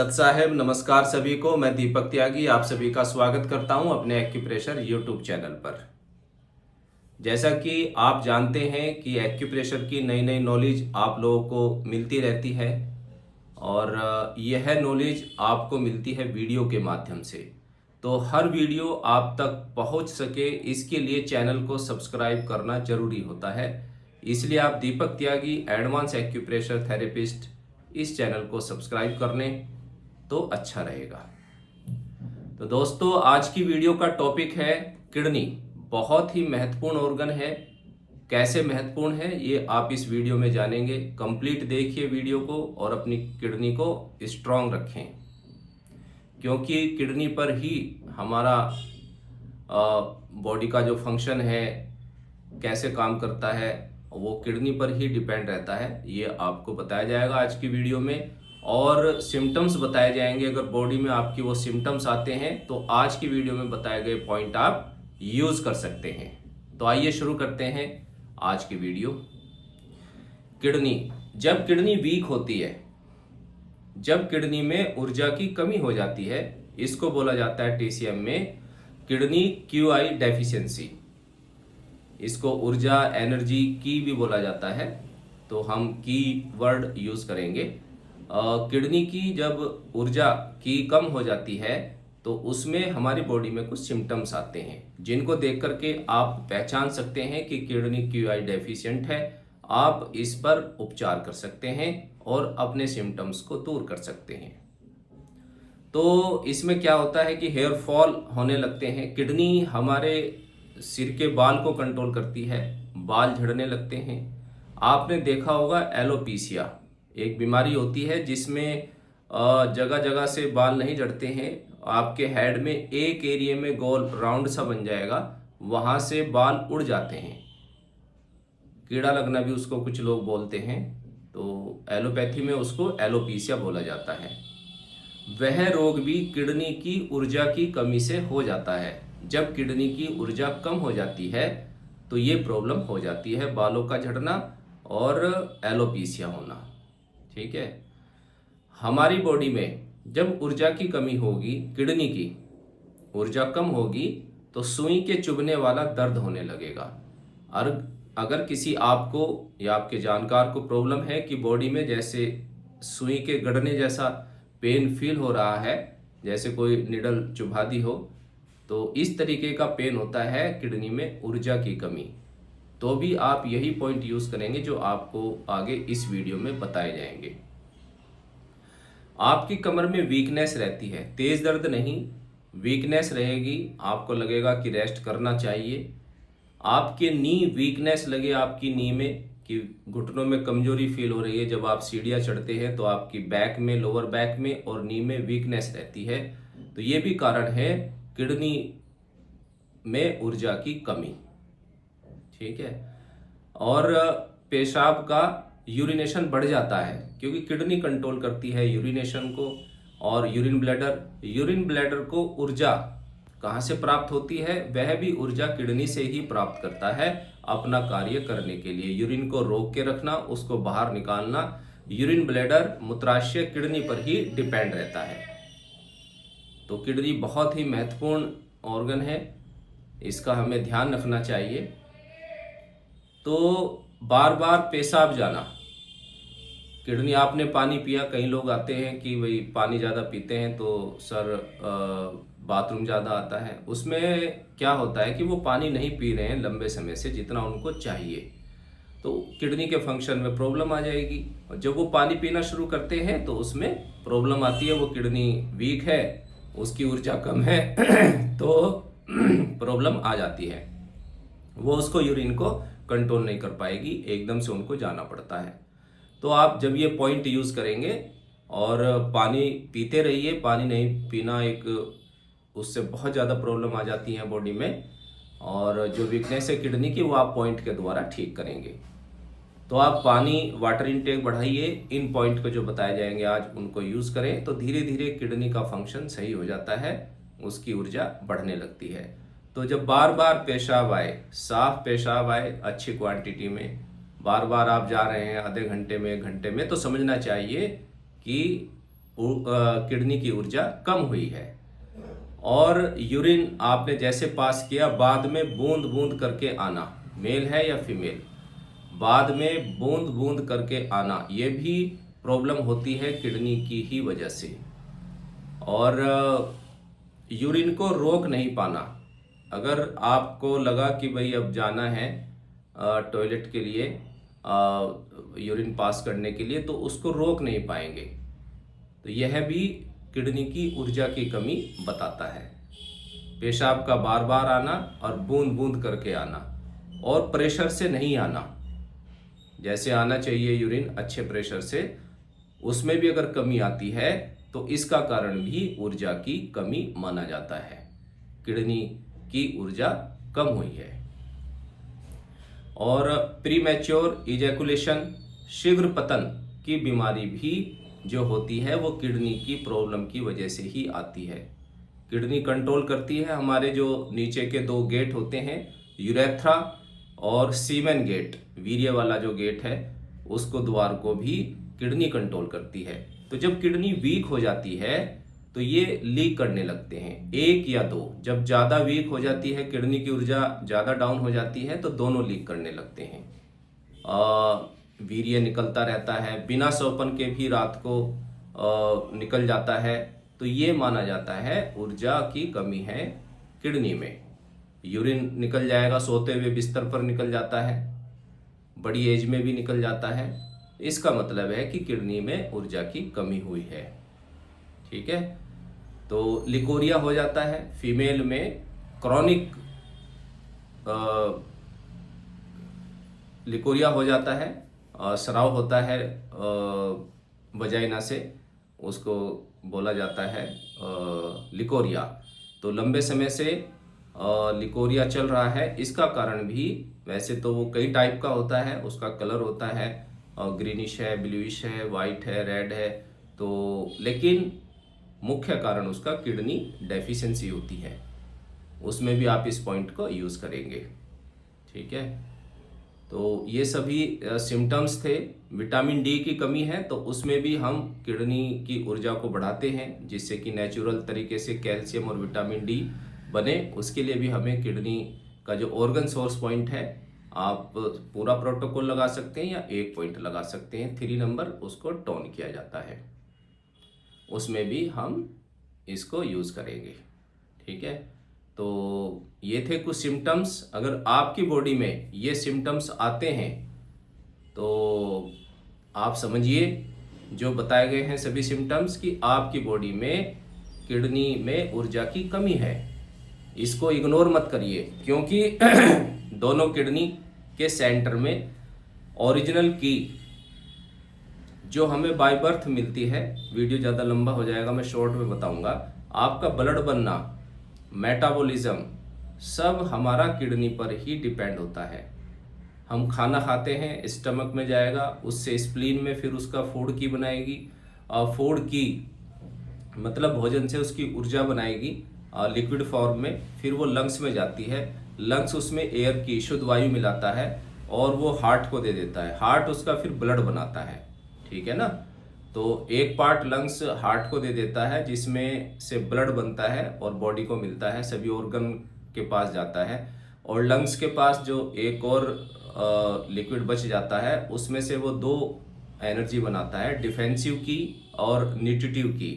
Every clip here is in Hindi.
दत्त साहब नमस्कार सभी को। मैं दीपक त्यागी आप सभी का स्वागत करता हूं अपने एक्यूप्रेशर यूट्यूब चैनल पर। जैसा कि आप जानते हैं कि एक्यूप्रेशर की नई नई नॉलेज आप लोगों को मिलती रहती है और यह नॉलेज आपको मिलती है वीडियो के माध्यम से। तो हर वीडियो आप तक पहुंच सके इसके लिए चैनल को सब्सक्राइब करना जरूरी होता है। इसलिए आप दीपक त्यागी एडवांस एक्यूप्रेशर थेरेपिस्ट इस चैनल को सब्सक्राइब कर लें तो अच्छा रहेगा। तो दोस्तों आज की वीडियो का टॉपिक है किडनी। बहुत ही महत्वपूर्ण ऑर्गन है। कैसे महत्वपूर्ण है ये आप इस वीडियो में जानेंगे। कंप्लीट देखिए वीडियो को और अपनी किडनी को स्ट्रांग रखें, क्योंकि किडनी पर ही हमारा बॉडी का जो फंक्शन है, कैसे काम करता है, वो किडनी पर ही डिपेंड रहता है। ये आपको बताया जाएगा आज की वीडियो में और सिम्टम्स बताए जाएंगे। अगर बॉडी में आपकी वो सिम्टम्स आते हैं तो आज की वीडियो में बताए गए पॉइंट आप यूज कर सकते हैं। तो आइए शुरू करते हैं आज की वीडियो। किडनी, जब किडनी वीक होती है, जब किडनी में ऊर्जा की कमी हो जाती है, इसको बोला जाता है टीसीएम में किडनी क्यूआई डेफिशिएंसी। इसको ऊर्जा एनर्जी की भी बोला जाता है, तो हम की वर्ड यूज करेंगे। किडनी की जब ऊर्जा की कम हो जाती है तो उसमें हमारी बॉडी में कुछ सिम्टम्स आते हैं, जिनको देख करके आप पहचान सकते हैं कि किडनी क्यूआई डेफिशिएंट है। आप इस पर उपचार कर सकते हैं और अपने सिम्टम्स को दूर कर सकते हैं। तो इसमें क्या होता है कि हेयर फॉल होने लगते हैं। किडनी हमारे सिर के बाल को कंट्रोल करती है, बाल झड़ने लगते हैं। आपने देखा होगा एलोपीसिया एक बीमारी होती है जिसमें जगह जगह से बाल नहीं झड़ते हैं। आपके हेड में एक एरिया में गोल राउंड सा बन जाएगा, वहां से बाल उड़ जाते हैं। कीड़ा लगना भी उसको कुछ लोग बोलते हैं, तो एलोपैथी में उसको एलोपीसिया बोला जाता है। वह रोग भी किडनी की ऊर्जा की कमी से हो जाता है। जब किडनी की ऊर्जा कम हो जाती है तो ये प्रॉब्लम हो जाती है, बालों का झड़ना और एलोपीसिया होना। ठीक है। हमारी बॉडी में जब ऊर्जा की कमी होगी, किडनी की ऊर्जा कम होगी, तो सुई के चुभने वाला दर्द होने लगेगा। और अगर किसी आपको या आपके जानकार को प्रॉब्लम है कि बॉडी में जैसे सुई के गड़ने जैसा पेन फील हो रहा है, जैसे कोई निडल चुभा दी हो, तो इस तरीके का पेन होता है किडनी में ऊर्जा की कमी। तो भी आप यही पॉइंट यूज करेंगे जो आपको आगे इस वीडियो में बताए जाएंगे। आपकी कमर में वीकनेस रहती है, तेज दर्द नहीं, वीकनेस रहेगी। आपको लगेगा कि रेस्ट करना चाहिए। आपके नी वीकनेस लगे, आपकी नी में कि घुटनों में कमजोरी फील हो रही है। जब आप सीढ़ियाँ चढ़ते हैं तो आपकी बैक में, लोअर बैक में और नी में वीकनेस रहती है, तो ये भी कारण है किडनी में ऊर्जा की कमी। ठीक है। और पेशाब का यूरिनेशन बढ़ जाता है, क्योंकि किडनी कंट्रोल करती है यूरिनेशन को। और यूरिन ब्लैडर को ऊर्जा कहाँ से प्राप्त होती है? वह भी ऊर्जा किडनी से ही प्राप्त करता है अपना कार्य करने के लिए। यूरिन को रोक के रखना, उसको बाहर निकालना, यूरिन ब्लैडर मूत्राशय किडनी पर ही डिपेंड रहता है। तो किडनी बहुत ही महत्वपूर्ण ऑर्गन है, इसका हमें ध्यान रखना चाहिए। तो बार बार पेशाब जाना, किडनी, आपने पानी पिया, कई लोग आते हैं कि भाई पानी ज़्यादा पीते हैं तो सर बाथरूम ज़्यादा आता है। उसमें क्या होता है कि वो पानी नहीं पी रहे हैं लंबे समय से जितना उनको चाहिए, तो किडनी के फंक्शन में प्रॉब्लम आ जाएगी। और जब वो पानी पीना शुरू करते हैं तो उसमें प्रॉब्लम आती है। वो किडनी वीक है, उसकी ऊर्जा कम है तो प्रॉब्लम आ जाती है। वो उसको यूरिन को कंट्रोल नहीं कर पाएगी, एकदम से उनको जाना पड़ता है। तो आप जब ये पॉइंट यूज करेंगे और पानी पीते रहिए, पानी नहीं पीना एक, उससे बहुत ज़्यादा प्रॉब्लम आ जाती है बॉडी में। और जो वीकनेस है किडनी की वो आप पॉइंट के द्वारा ठीक करेंगे। तो आप पानी, वाटर इनटेक बढ़ाइए। इन पॉइंट को जो बताए जाएंगे आज उनको यूज करें तो धीरे धीरे किडनी का फंक्शन सही हो जाता है, उसकी ऊर्जा बढ़ने लगती है। तो जब बार बार पेशाब आए, साफ पेशाब आए अच्छी क्वांटिटी में, बार बार आप जा रहे हैं आधे घंटे में, 1 घंटे में, तो समझना चाहिए कि किडनी की ऊर्जा कम हुई है। और यूरिन आपने जैसे पास किया, बाद में बूंद बूंद करके आना, मेल है या फीमेल, बाद में बूंद बूंद करके आना, ये भी प्रॉब्लम होती है किडनी की ही वजह से। और यूरिन को रोक नहीं पाना, अगर आपको लगा कि भाई अब जाना है टॉयलेट के लिए, यूरिन पास करने के लिए, तो उसको रोक नहीं पाएंगे, तो यह भी किडनी की ऊर्जा की कमी बताता है। पेशाब का बार बार आना और बूंद बूंद करके आना, और प्रेशर से नहीं आना, जैसे आना चाहिए यूरिन अच्छे प्रेशर से, उसमें भी अगर कमी आती है तो इसका कारण भी ऊर्जा की कमी माना जाता है, किडनी की ऊर्जा कम हुई है। और प्रीमैच्योर इजैकुलेशन, शीघ्र पतन की बीमारी भी जो होती है वो किडनी की प्रॉब्लम की वजह से ही आती है। किडनी कंट्रोल करती है हमारे जो नीचे के दो गेट होते हैं, यूरेथ्रा और सीमेन गेट, वीर्य वाला जो गेट है, उसको द्वार को भी किडनी कंट्रोल करती है। तो जब किडनी वीक हो जाती है तो ये लीक करने लगते हैं, एक या दो। जब ज़्यादा वीक हो जाती है, किडनी की ऊर्जा ज़्यादा डाउन हो जाती है, तो दोनों लीक करने लगते हैं। वीर्य निकलता रहता है, बिना सोपन के भी रात को निकल जाता है, तो ये माना जाता है ऊर्जा की कमी है किडनी में। यूरिन निकल जाएगा, सोते हुए बिस्तर पर निकल जाता है, बड़ी एज में भी निकल जाता है, इसका मतलब है कि किडनी में ऊर्जा की कमी हुई है। ठीक है, तो लिकोरिया हो जाता है फीमेल में, क्रॉनिक लिकोरिया हो जाता है, स्राव होता है वजाइना से, उसको बोला जाता है लिकोरिया। तो लंबे समय से लिकोरिया चल रहा है, इसका कारण भी, वैसे तो वो कई टाइप का होता है, उसका कलर होता है ग्रीनिश है, ब्लूइश है, वाइट है, रेड है, तो लेकिन मुख्य कारण उसका किडनी डेफिशिएंसी होती है, उसमें भी आप इस पॉइंट को यूज़ करेंगे। ठीक है, तो ये सभी सिम्टम्स थे। विटामिन डी की कमी है तो उसमें भी हम किडनी की ऊर्जा को बढ़ाते हैं, जिससे कि नेचुरल तरीके से कैल्शियम और विटामिन डी बने। उसके लिए भी हमें किडनी का जो ऑर्गन सोर्स पॉइंट है, आप पूरा प्रोटोकॉल लगा सकते हैं या एक पॉइंट लगा सकते हैं, 3 नंबर, उसको टोन किया जाता है, उसमें भी हम इसको यूज़ करेंगे। ठीक है, तो ये थे कुछ सिम्टम्स। अगर आपकी बॉडी में ये सिम्टम्स आते हैं तो आप समझिए जो बताए गए हैं सभी सिम्टम्स कि आपकी बॉडी में किडनी में ऊर्जा की कमी है। इसको इग्नोर मत करिए, क्योंकि दोनों किडनी के सेंटर में ओरिजिनल की जो हमें बाय बर्थ मिलती है, वीडियो ज़्यादा लंबा हो जाएगा, मैं शॉर्ट में बताऊंगा। आपका ब्लड बनना, मेटाबॉलिज्म, सब हमारा किडनी पर ही डिपेंड होता है। हम खाना खाते हैं, स्टमक में जाएगा, उससे स्प्लीन में फिर उसका फूड की बनाएगी, और फूड की मतलब भोजन से उसकी ऊर्जा बनाएगी लिक्विड फॉर्म में, फिर वो लंग्स में जाती है, लंग्स उसमें एयर की शुद्ध वायु मिलाता है और वो हार्ट को दे देता है, हार्ट उसका फिर ब्लड बनाता है। ठीक है ना, तो एक पार्ट लंग्स हार्ट को दे देता है जिसमें से ब्लड बनता है और बॉडी को मिलता है, सभी ऑर्गन के पास जाता है। और लंग्स के पास जो एक और लिक्विड बच जाता है, उसमें से वो 2 एनर्जी बनाता है, डिफेंसिव की और न्यूट्रिटिव की।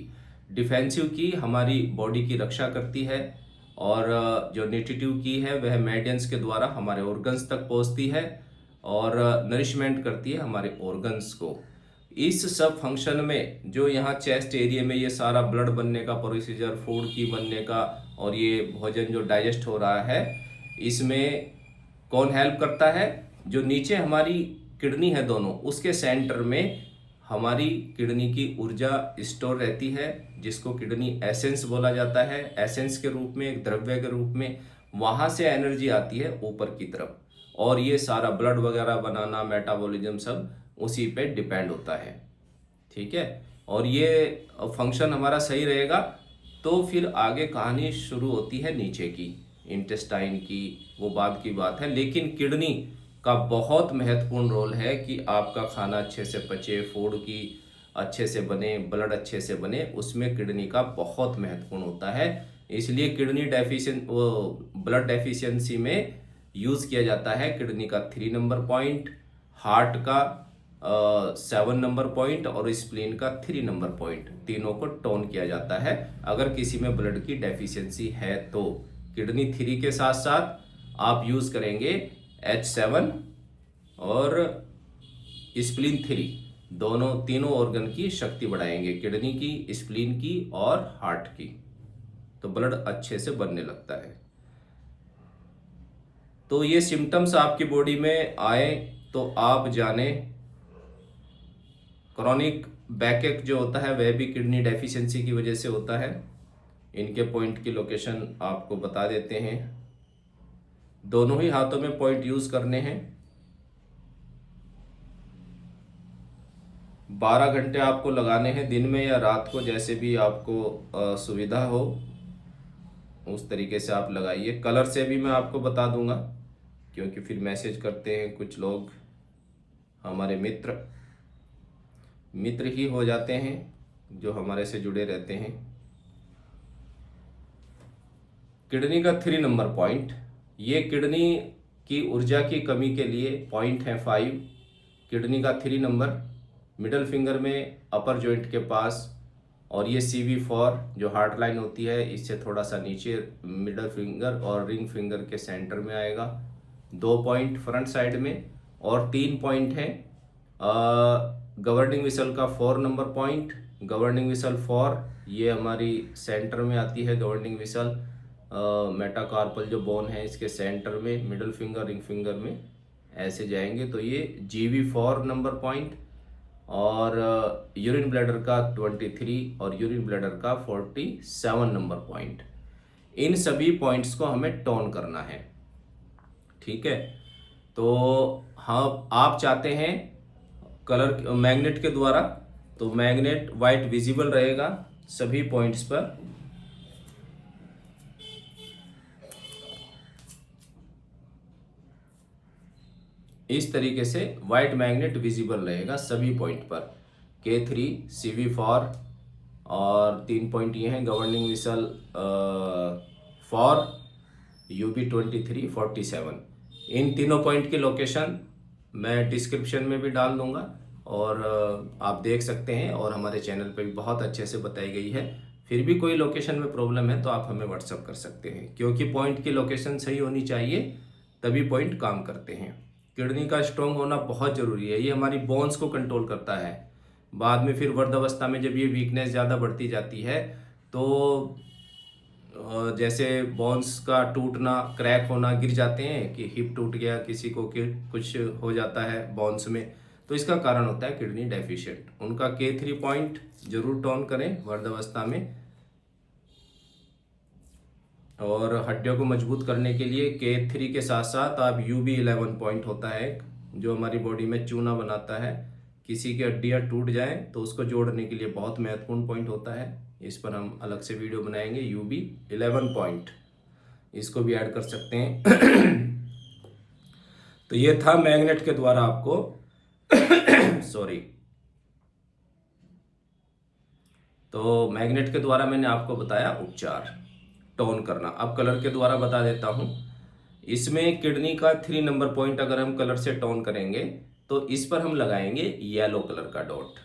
डिफेंसिव की हमारी बॉडी की रक्षा करती है, और जो न्यूट्रिटिव की है वह मेडियंस के द्वारा हमारे ऑर्गन्स तक पहुंचती है और नरिशमेंट करती है हमारे ऑर्गन्स को। इस सब फंक्शन में जो यहाँ चेस्ट एरिया में ये सारा ब्लड बनने का प्रोसीजर, फूड की बनने का, और ये भोजन जो डाइजेस्ट हो रहा है, इसमें कौन हेल्प करता है? जो नीचे हमारी किडनी है दोनों, उसके सेंटर में हमारी किडनी की ऊर्जा स्टोर रहती है, जिसको किडनी एसेंस बोला जाता है। एसेंस के रूप में, एक द्रव्य के रूप में वहाँ से एनर्जी आती है ऊपर की तरफ, और ये सारा ब्लड वगैरह बनाना, मेटाबॉलिज्म सब उसी पे डिपेंड होता है। ठीक है, और ये फंक्शन हमारा सही रहेगा तो फिर आगे कहानी शुरू होती है नीचे की, इंटेस्टाइन की, वो बाद की बात है। लेकिन किडनी का बहुत महत्वपूर्ण रोल है कि आपका खाना अच्छे से पचे, फूड की अच्छे से बने, ब्लड अच्छे से बने, उसमें किडनी का बहुत महत्वपूर्ण होता है। इसलिए किडनी ब्लड डेफिशिएंसी में यूज़ किया जाता है किडनी का 3 नंबर पॉइंट, हार्ट का 7 नंबर पॉइंट और स्प्लीन का 3 नंबर पॉइंट, तीनों को टोन किया जाता है अगर किसी में ब्लड की डेफिशिएंसी है तो। किडनी 3 के साथ साथ आप यूज़ करेंगे H7 और स्प्लीन 3, दोनों तीनों ऑर्गन की शक्ति बढ़ाएंगे, किडनी की, स्प्लीन की और हार्ट की, तो ब्लड अच्छे से बनने लगता है। तो ये सिम्टम्स आपकी बॉडी में आए तो आप जाने क्रॉनिक बैकएक जो होता है वह भी किडनी डेफिशिएंसी की वजह से होता है। इनके पॉइंट की लोकेशन आपको बता देते हैं। दोनों ही हाथों में पॉइंट यूज करने हैं। 12 घंटे आपको लगाने हैं, दिन में या रात को, जैसे भी आपको सुविधा हो उस तरीके से आप लगाइए। कलर से भी मैं आपको बता दूंगा, क्योंकि फिर मैसेज करते हैं कुछ लोग, हमारे मित्र ही हो जाते हैं जो हमारे से जुड़े रहते हैं। किडनी का 3 नंबर पॉइंट, ये किडनी की ऊर्जा की कमी के लिए पॉइंट है 5। किडनी का 3 नंबर मिडल फिंगर में अपर जॉइंट के पास, और ये CV4 जो हार्ट लाइन होती है इससे थोड़ा सा नीचे मिडल फिंगर और रिंग फिंगर के सेंटर में आएगा। 2 पॉइंट फ्रंट साइड में और 3 पॉइंट है गवर्निंग विसल का 4 नंबर पॉइंट। गवर्निंग विसल 4 ये हमारी सेंटर में आती है। गवर्निंग विसल मेटाकार्पल जो बोन है इसके सेंटर में, मिडल फिंगर रिंग फिंगर में ऐसे जाएंगे, तो ये GV4 नंबर पॉइंट। और यूरिन ब्लैडर का 23 और यूरिन ब्लैडर का 47 नंबर पॉइंट। इन सभी पॉइंट्स को हमें टोन करना है, ठीक है। तो हाँ, आप चाहते हैं कलर मैग्नेट के द्वारा, तो मैग्नेट वाइट विजिबल रहेगा सभी पॉइंट्स पर। इस तरीके से वाइट मैग्नेट विजिबल रहेगा सभी पॉइंट पर। K3 CV4 और 3 पॉइंट ये हैं गवर्निंग विसल 4 UB23 47। इन तीनों पॉइंट की लोकेशन मैं डिस्क्रिप्शन में भी डाल दूंगा और आप देख सकते हैं, और हमारे चैनल पे भी बहुत अच्छे से बताई गई है। फिर भी कोई लोकेशन में प्रॉब्लम है तो आप हमें व्हाट्सअप कर सकते हैं, क्योंकि पॉइंट की लोकेशन सही होनी चाहिए तभी पॉइंट काम करते हैं। किडनी का स्ट्रॉन्ग होना बहुत ज़रूरी है, ये हमारी बोन्स को कंट्रोल करता है। बाद में फिर वृद्धावस्था में जब ये वीकनेस ज़्यादा बढ़ती जाती है तो जैसे बोन्स का टूटना, क्रैक होना, गिर जाते हैं कि हिप टूट गया किसी को, कि कुछ हो जाता है बोन्स में, तो इसका कारण होता है किडनी डेफिशिएंट। उनका K3 पॉइंट जरूर टोन करें वृद्धावस्था में। और हड्डियों को मजबूत करने के लिए K3 के साथ साथ आप UB11 पॉइंट होता है जो हमारी बॉडी में चूना बनाता है। किसी की हड्डियाँ टूट जाएं तो उसको जोड़ने के लिए बहुत महत्वपूर्ण पॉइंट होता है। इस पर हम अलग से वीडियो बनाएंगे। UB11 पॉइंट, इसको भी ऐड कर सकते हैं। तो ये था मैग्नेट के द्वारा आपको सॉरी, तो मैग्नेट के द्वारा मैंने आपको बताया उपचार, टोन करना। अब कलर के द्वारा बता देता हूं। इसमें किडनी का 3 नंबर पॉइंट अगर हम कलर से टोन करेंगे तो इस पर हम लगाएंगे येलो कलर का डॉट।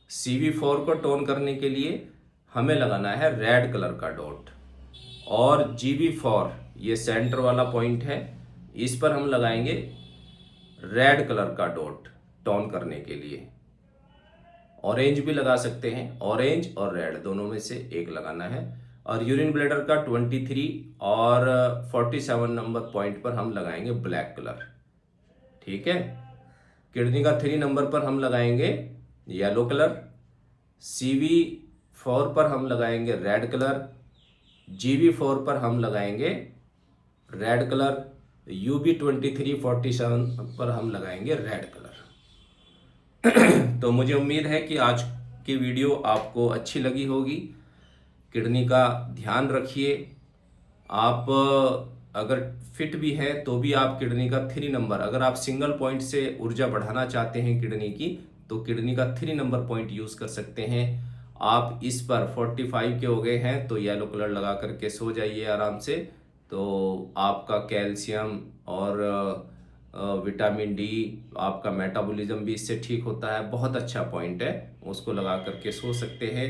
CV4 को टोन करने के लिए हमें लगाना है रेड कलर का डॉट। और GB4 ये सेंटर वाला पॉइंट है, इस पर हम लगाएंगे रेड कलर का डॉट टोन करने के लिए। ऑरेंज भी लगा सकते हैं, ऑरेंज और रेड दोनों में से एक लगाना है। और यूरिन ब्लैडर का 23 और 47 नंबर पॉइंट पर हम लगाएंगे ब्लैक कलर, ठीक है। किडनी का 3 नंबर पर हम लगाएंगे येलो कलर, CV4 पर हम लगाएंगे रेड कलर, GB4 पर हम लगाएंगे रेड कलर, UB23 47 पर हम लगाएंगे रेड कलर। तो मुझे उम्मीद है कि आज की वीडियो आपको अच्छी लगी होगी। किडनी का ध्यान रखिए। आप अगर फिट भी हैं तो भी आप किडनी का 3 नंबर, अगर आप सिंगल पॉइंट से ऊर्जा बढ़ाना चाहते हैं किडनी की, तो किडनी का 3 नंबर पॉइंट यूज़ कर सकते हैं। आप इस पर 45 के हो गए हैं तो येलो कलर लगा करके सो जाइए आराम से। तो आपका कैल्शियम और विटामिन डी, आपका मेटाबॉलिज्म भी इससे ठीक होता है। बहुत अच्छा पॉइंट है, उसको लगा करके सो सकते हैं,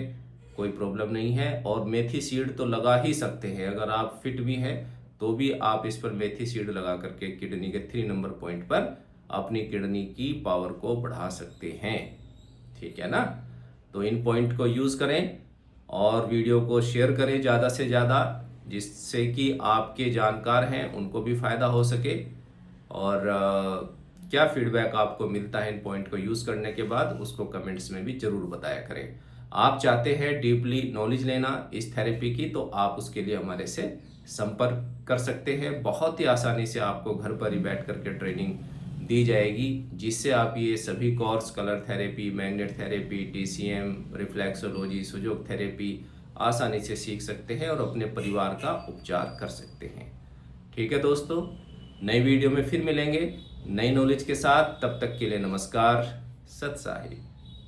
कोई प्रॉब्लम नहीं है। और मेथी सीड तो लगा ही सकते हैं, अगर आप फिट भी हैं तो भी आप इस पर मेथी सीड लगा करके किडनी के 3 नंबर पॉइंट पर अपनी किडनी की पावर को बढ़ा सकते हैं। ठीक है ना? तो इन पॉइंट को यूज़ करें और वीडियो को शेयर करें ज़्यादा से ज़्यादा, जिससे कि आपके जानकार हैं उनको भी फ़ायदा हो सके। और क्या फीडबैक आपको मिलता है इन पॉइंट को यूज़ करने के बाद, उसको कमेंट्स में भी ज़रूर बताया करें। आप चाहते हैं डीपली नॉलेज लेना इस थेरेपी की, तो आप उसके लिए हमारे से संपर्क कर सकते हैं। बहुत ही आसानी से आपको घर पर ही बैठ करके ट्रेनिंग दी जाएगी, जिससे आप ये सभी course, colour therapy, magnet therapy, TCM, reflexology, सुजोग therapy आसानी से सीख सकते हैं और अपने परिवार का उपचार कर सकते हैं। ठीक है दोस्तों, नई वीडियो में फिर मिलेंगे नई नॉलेज के साथ। तब तक के लिए नमस्कार, सत साहिब।